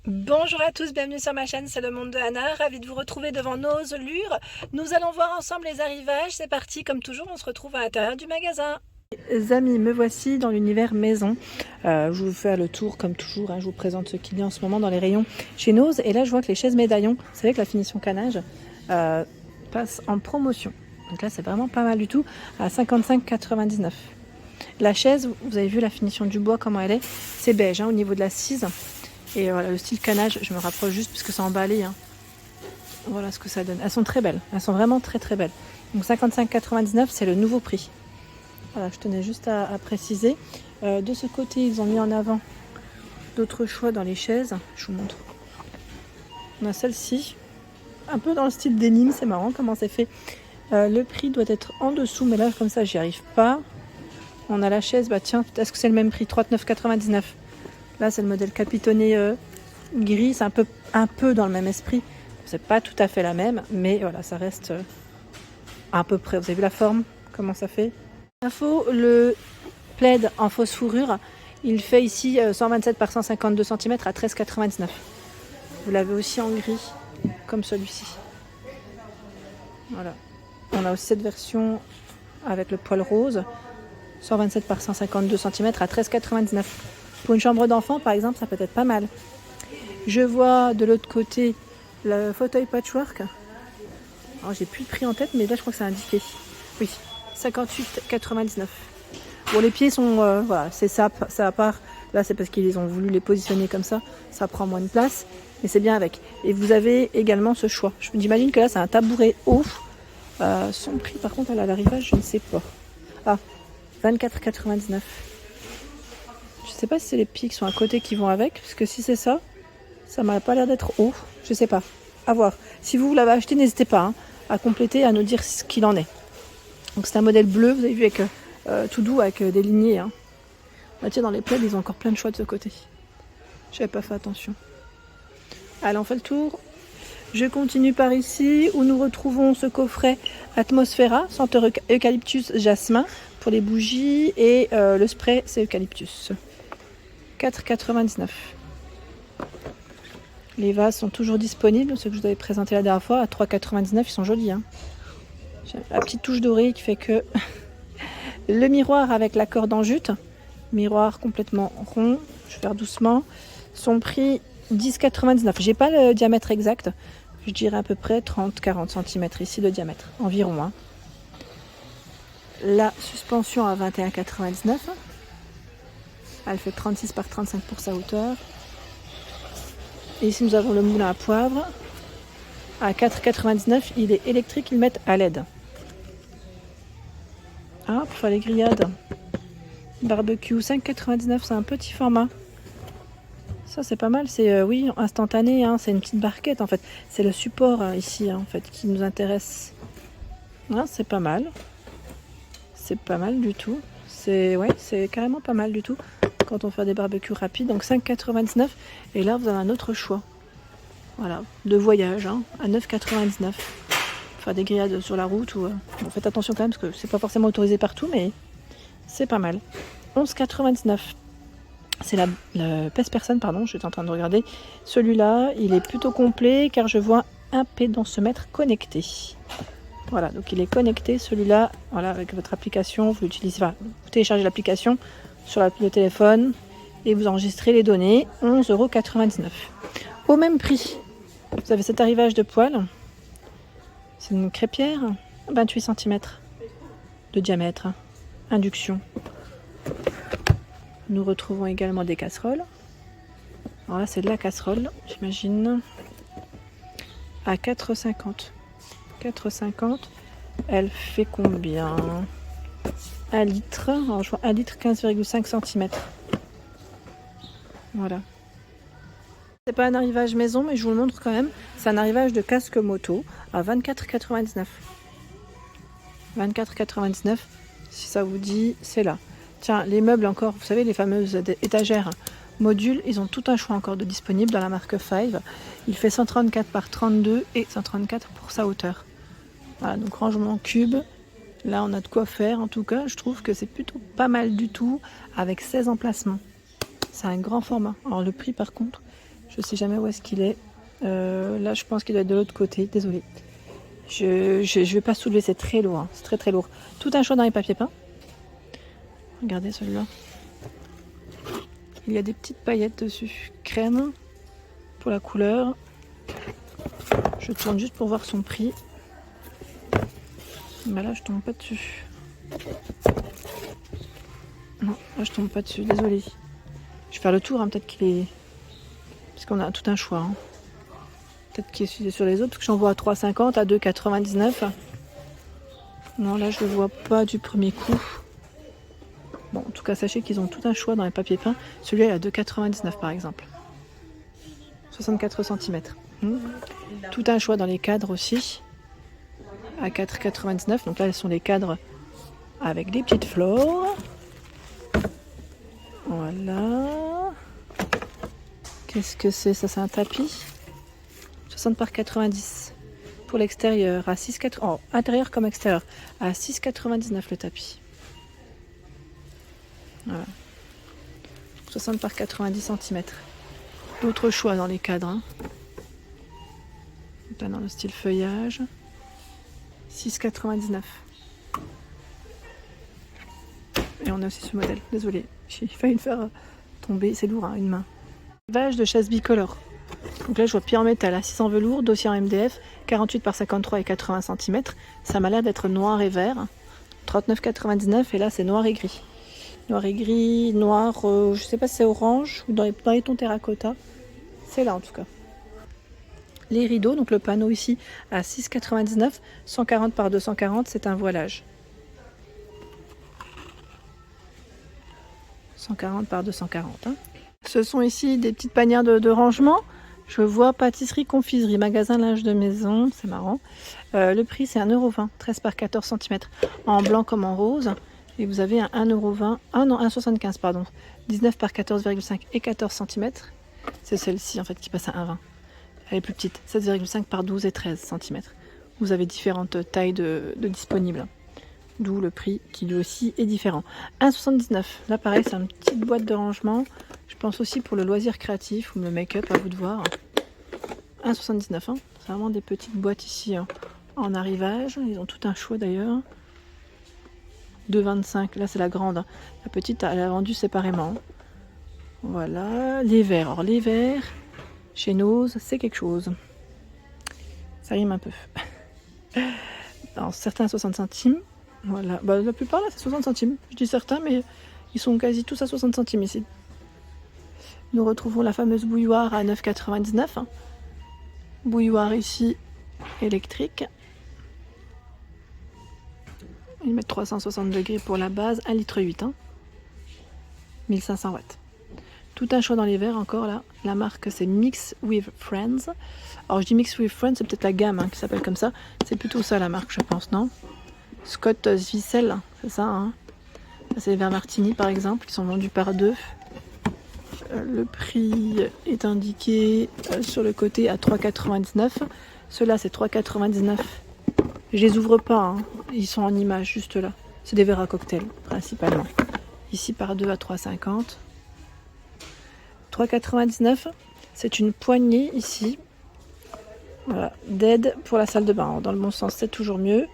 Bonjour à tous, bienvenue sur ma chaîne, c'est le monde de Anna, ravie de vous retrouver devant nos lures. Nous allons voir ensemble les arrivages, c'est parti, comme toujours on se retrouve à l'intérieur du magasin. Les amis, me voici dans l'univers maison. Je vais vous faire le tour comme toujours, je vous présente ce qu'il y a en ce moment dans les rayons chez Nose. Et là je vois que les chaises médaillons, vous savez que la finition canage passe en promotion. Donc là c'est vraiment pas mal du tout, à 55,99. La chaise, vous avez vu la finition du bois, comment elle est, c'est beige au niveau de l'assise. Et voilà, le style canage, je me rapproche juste parce que c'est emballé. Voilà ce que ça donne. Elles sont très belles. Elles sont vraiment très très belles. Donc 55,99, c'est le nouveau prix. Voilà, je tenais juste à préciser. De ce côté, ils ont mis en avant d'autres choix dans les chaises. Je vous montre. On a celle-ci. Un peu dans le style denim, c'est marrant comment c'est fait. Le prix doit être en dessous, mais là, comme ça, j'y arrive pas. On a la chaise, bah tiens, est-ce que c'est le même prix? 39,99. Là, c'est le modèle capitonné gris, c'est un peu dans le même esprit. C'est pas tout à fait la même, mais voilà, ça reste à peu près. Vous avez vu la forme, comment ça fait? Info, le plaid en fausse fourrure, il fait ici 127 par 152 cm à 13,99. Vous l'avez aussi en gris, comme celui-ci. Voilà. On a aussi cette version avec le poil rose, 127 par 152 cm à 13,99. Pour une chambre d'enfant, par exemple, ça peut être pas mal. Je vois de l'autre côté le fauteuil patchwork. Alors, j'ai plus le prix en tête, mais là, je crois que c'est indiqué. Oui, 58,99. Bon, les pieds sont... voilà, c'est ça à part. Là, c'est parce qu'ils ont voulu les positionner comme ça. Ça prend moins de place, mais c'est bien avec. Et vous avez également ce choix. Je m'imagine que là, c'est un tabouret haut. Son prix, par contre, à l'arrivage, je ne sais pas. Ah, 24,99. Je sais pas si c'est les pieds qui sont à côté qui vont avec, parce que si c'est ça, ça m'a pas l'air d'être haut. Je sais pas. À voir. Si vous l'avez acheté, n'hésitez pas à compléter, à nous dire ce qu'il en est. Donc c'est un modèle bleu, vous avez vu, avec tout doux, avec des lignées. Bah, tiens, dans les plaids, ils ont encore plein de choix de ce côté. J'avais pas fait attention. Allez, on fait le tour. Je continue par ici, où nous retrouvons ce coffret Atmosphera, senteur eucalyptus jasmin pour les bougies, et le spray, c'est eucalyptus. 4,99. Les vases sont toujours disponibles, ceux que je vous avais présentés la dernière fois, à 3,99, ils sont jolis. J'ai la petite touche dorée qui fait que le miroir avec la corde en jute, miroir complètement rond, je vais faire doucement, son prix 10,99. J'ai pas le diamètre exact, je dirais à peu près 30-40 cm ici de diamètre, environ. La suspension à 21,99. Elle fait 36 par 35 pour sa hauteur. Et ici nous avons le moulin à poivre à 4,99. Il est électrique, ils le mettent à LED. Pour faire les grillades. Barbecue 5,99, c'est un petit format. Ça c'est pas mal, c'est oui, instantané, c'est une petite barquette en fait. C'est le support ici en fait qui nous intéresse. C'est pas mal. C'est pas mal du tout. C'est carrément pas mal du tout quand on fait des barbecues rapides. Donc 5,99. Et là vous avez un autre choix. Voilà, de voyage à 9,99. Faire des grillades sur la route ou faites attention quand même parce que c'est pas forcément autorisé partout, mais c'est pas mal. 11,99. C'est la pèse-personne, pardon, j'étais en train de regarder. Celui-là, il est plutôt complet car je vois un pédensemètre connecté. Voilà, donc il est connecté, celui-là, voilà, avec votre application, vous téléchargez l'application sur le téléphone et vous enregistrez les données, 11,99 €. Au même prix, vous avez cet arrivage de poêle. C'est une crêpière, 28 cm de diamètre, induction. Nous retrouvons également des casseroles. Alors là, c'est de la casserole, j'imagine, à 4,50. 4,50. Elle fait combien? 1 litre. Alors, je vois 1 litre 15,5 cm. Voilà. C'est pas un arrivage maison, mais je vous le montre quand même. C'est un arrivage de casque moto à 24,99. 24,99. Si ça vous dit, c'est là. Tiens, les meubles encore, vous savez, les fameuses étagères modules, ils ont tout un choix encore de disponible dans la marque Five. Il fait 134 par 32 et 134 pour sa hauteur. Voilà, donc rangement cube. Là, on a de quoi faire. En tout cas, je trouve que c'est plutôt pas mal du tout avec 16 emplacements. C'est un grand format. Alors le prix, par contre, Je sais jamais où est-ce qu'il est. Là, je pense qu'il doit être de l'autre côté. Désolée. Je vais pas soulever, c'est très lourd. Hein. C'est très très lourd. Tout un choix dans les papiers peints. Regardez celui-là. Il y a des petites paillettes dessus. Crème pour la couleur. Je tourne juste pour voir son prix. Bah là, je tombe pas dessus. Non, là, je tombe pas dessus. Désolée. Je vais faire le tour. Hein. Peut-être qu'il est... Parce qu'on a tout un choix. Hein. Peut-être qu'il est sur les autres. Parce que j'en vois à 3,50, à 2,99. Non, là, je le vois pas du premier coup. Bon, en tout cas, sachez qu'ils ont tout un choix dans les papiers peints. Celui-là, il est à 2,99 par exemple. 64 cm. Tout un choix dans les cadres aussi. À 4,99. Donc là, ce sont les cadres avec des petites fleurs. Voilà. Qu'est-ce que c'est? Ça, c'est un tapis. 60 par 90. Pour l'extérieur, à 6,80. Oh, intérieur comme extérieur. À 6,99 le tapis. Voilà. 60 par 90 cm. D'autres choix dans les cadres. Hein. Là, dans le style feuillage. 6,99. Et on a aussi ce modèle. Désolée, j'ai failli le faire tomber. C'est lourd, hein, une main. Vache de chasse bicolore. Donc là, je vois pied en métal à 6 en velours, dossier en MDF, 48 par 53 et 80 cm. Ça m'a l'air d'être noir et vert. 39,99 et là, c'est noir et gris. Noir et gris, noir, je sais pas si c'est orange ou dans les tons terracotta. C'est là en tout cas. Les rideaux, donc le panneau ici à 6,99, 140 par 240, c'est un voilage. 140 par 240. Hein. Ce sont ici des petites panières de rangement. Je vois pâtisserie, confiserie, magasin linge de maison, c'est marrant. Le prix c'est 1,20 €, 13 par 14 cm, en blanc comme en rose. Et vous avez un 1,20 €, non 1,75 pardon, 19 par 14,5 et 14 cm. C'est celle-ci en fait qui passe à 1,20 €. Elle est plus petite, 7,5 par 12 et 13 cm. Vous avez différentes tailles de disponibles. D'où le prix qui lui aussi est différent. 1,79 €. Là pareil, c'est une petite boîte de rangement. Je pense aussi pour le loisir créatif ou le make-up, à vous de voir. 1,79 €. Hein. C'est vraiment des petites boîtes ici hein, en arrivage. Ils ont tout un choix d'ailleurs. 2,25 €. Là c'est la grande. La petite, elle a vendu séparément. Voilà. Les verres. Alors les verres, chez Nose, c'est quelque chose. Ça rime un peu. Alors certains à 60 centimes. Voilà, bah, la plupart là c'est 60 centimes. Je dis certains, mais ils sont quasi tous à 60 centimes ici. Nous retrouvons la fameuse bouilloire à 9,99 €. Hein. Bouilloire ici électrique. Ils mettent 360 degrés pour la base, 1,8 litre. Hein. 1500 watts. Tout un choix dans les verres encore là. La marque c'est Mix with Friends. Alors je dis Mix with Friends, c'est peut-être la gamme hein, qui s'appelle comme ça. C'est plutôt ça la marque, je pense, non? Scott Zwissel, c'est ça. Hein. C'est les verres Martini par exemple, qui sont vendus par deux. Le prix est indiqué sur le côté à 3,99 €. Ceux-là c'est 3,99 €. Je les ouvre pas, hein. Ils sont en image juste là. C'est des verres à cocktail principalement. Ici par 2 à 3,50 €. 3,99 €. C'est une poignée ici. Voilà, d'aide pour la salle de bain. Alors, dans le bon sens, c'est toujours mieux.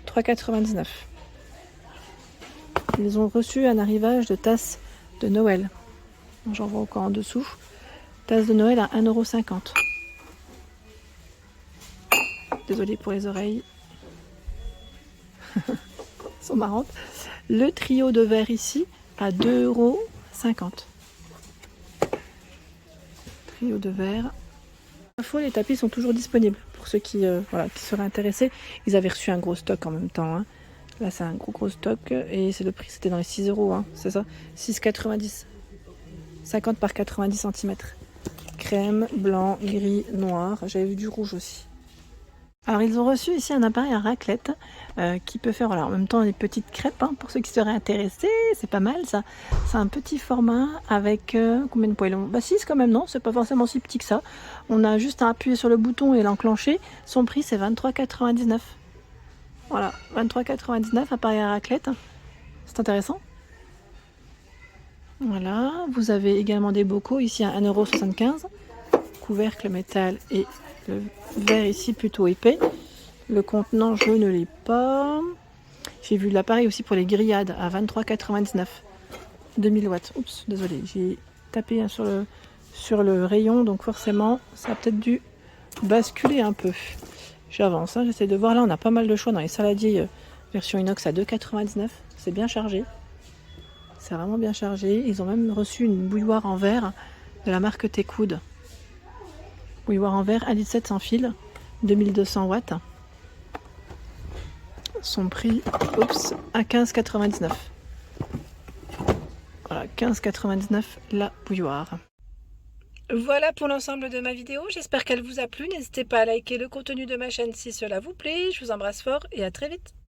3,99 €. Ils ont reçu un arrivage de tasses de Noël. J'en vois encore en dessous. Tasse de Noël à 1,50 €. Désolée pour les oreilles. Elles sont marrantes. Le trio de verre ici à 2,50 €. Trio de verre. Les tapis sont toujours disponibles pour ceux qui seraient intéressés. Ils avaient reçu un gros stock en même temps. Hein. Là, c'est un gros stock et c'est le prix, c'était dans les 6 €. Hein, c'est ça, 6,90 €. 50 par 90 cm. Crème, blanc, gris, noir. J'avais vu du rouge aussi. Alors ils ont reçu ici un appareil à raclette qui peut faire en même temps des petites crêpes hein, pour ceux qui seraient intéressés. C'est pas mal ça. C'est un petit format avec combien de poêlons? Bah 6 quand même, non, c'est pas forcément si petit que ça. On a juste à appuyer sur le bouton et l'enclencher. Son prix c'est 23,99 €. Voilà, 23,99 € appareil à raclette. C'est intéressant. Voilà, vous avez également des bocaux ici à 1,75 €. couvercle métal et le verre ici plutôt épais. Le contenant, je ne l'ai pas. J'ai vu l'appareil aussi pour les grillades à 23,99 €. 2000 watts. Oups, désolé, j'ai tapé sur le rayon, donc forcément, ça a peut-être dû basculer un peu. J'avance, hein, j'essaie de voir. Là, on a pas mal de choix dans les saladiers version inox à 2,99 €. C'est bien chargé. C'est vraiment bien chargé. Ils ont même reçu une bouilloire en verre de la marque Tecoud. Bouilloire en verre 1,7 litre sans fil, 2200 watts. Son prix, oups, à 15,99 €. Voilà, 15,99 € la bouilloire. Voilà pour l'ensemble de ma vidéo, j'espère qu'elle vous a plu. N'hésitez pas à liker le contenu de ma chaîne si cela vous plaît. Je vous embrasse fort et à très vite.